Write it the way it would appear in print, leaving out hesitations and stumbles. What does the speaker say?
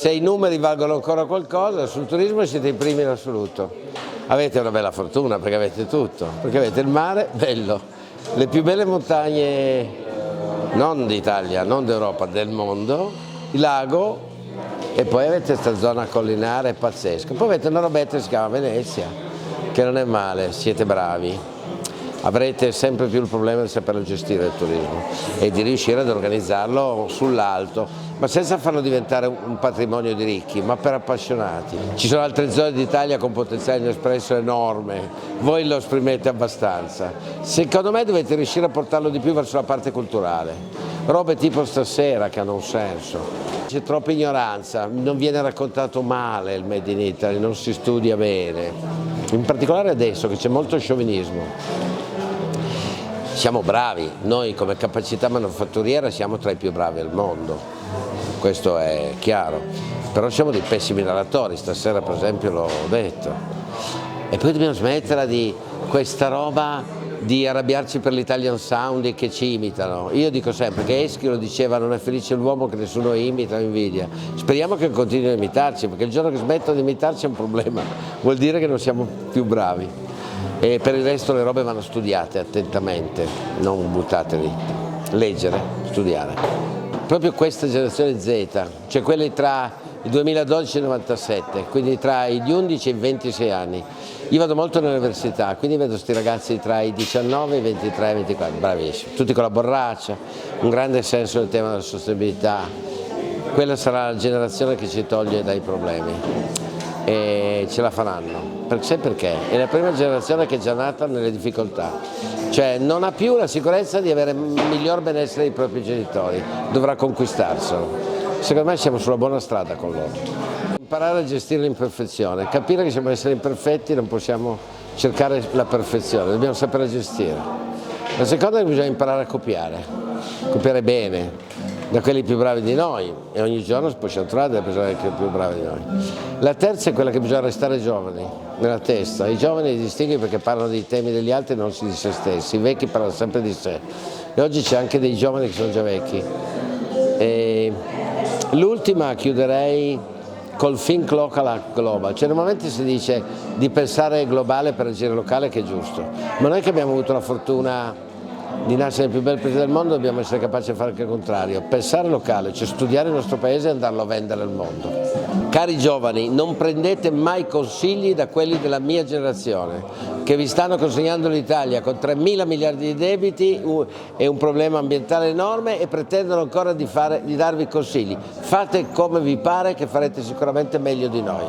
Se i numeri valgono ancora qualcosa, sul turismo siete i primi in assoluto. Avete una bella fortuna perché avete tutto, perché avete il mare bello, le più belle montagne non d'Italia, non d'Europa, del mondo, il lago e poi avete questa zona collinare pazzesca. Poi avete una robetta che si chiama Venezia, che non è male, siete bravi. Avrete sempre più il problema di saperlo gestire il turismo e di riuscire ad organizzarlo sull'alto, ma senza farlo diventare un patrimonio di ricchi, ma per appassionati. Ci sono altre zone d'Italia con potenziale inespresso enorme, voi lo esprimete abbastanza. Secondo me dovete riuscire a portarlo di più verso la parte culturale, robe tipo stasera che hanno un senso. C'è troppa ignoranza, non viene raccontato male il Made in Italy, non si studia bene, in particolare adesso che c'è molto sciovinismo. Siamo bravi, noi come capacità manufatturiera siamo tra i più bravi al mondo, questo è chiaro, però siamo dei pessimi narratori, stasera per esempio l'ho detto. E poi dobbiamo smettere di questa roba di arrabbiarci per l'Italian Sound che ci imitano. Io dico sempre che Eschilo diceva non è felice l'uomo che nessuno imita o invidia. Speriamo che continuino a imitarci, perché il giorno che smettono di imitarci è un problema, vuol dire che non siamo più bravi. E per il resto le robe vanno studiate attentamente, non buttate lì, leggere, studiare. Proprio questa generazione Z, cioè quelli tra il 2012 e il 97, quindi tra gli 11 e i 26 anni. Io vado molto all'università, quindi vedo questi ragazzi tra i 19 e i 23 e i 24, bravissimi, tutti con la borraccia, un grande senso del tema della sostenibilità. Quella sarà la generazione che ci toglie dai problemi e ce la faranno. Sai perché? È la prima generazione che è già nata nelle difficoltà, cioè non ha più la sicurezza di avere miglior benessere dei propri genitori, dovrà conquistarselo. Secondo me siamo sulla buona strada con loro. Imparare a gestire l'imperfezione, capire che siamo esseri imperfetti, non possiamo cercare la perfezione, dobbiamo saper gestire. La seconda è che bisogna imparare a copiare bene da quelli più bravi di noi e ogni giorno possiamo trovare delle persone più brave di noi. La terza è quella che bisogna restare giovani nella testa. I giovani li distingui perché parlano dei temi degli altri e non di se stessi, i vecchi parlano sempre di sé e oggi c'è anche dei giovani che sono già vecchi. L'ultima chiuderei col think local act global, cioè normalmente si dice di pensare globale per agire locale, che è giusto, ma noi che abbiamo avuto la fortuna di nascere nel più bel paese del mondo dobbiamo essere capaci di fare anche il contrario, pensare locale, cioè studiare il nostro paese e andarlo a vendere al mondo. Cari giovani, non prendete mai consigli da quelli della mia generazione, che vi stanno consegnando l'Italia con 3.000 miliardi di debiti e un problema ambientale enorme e pretendono ancora di darvi consigli. Fate come vi pare che farete sicuramente meglio di noi.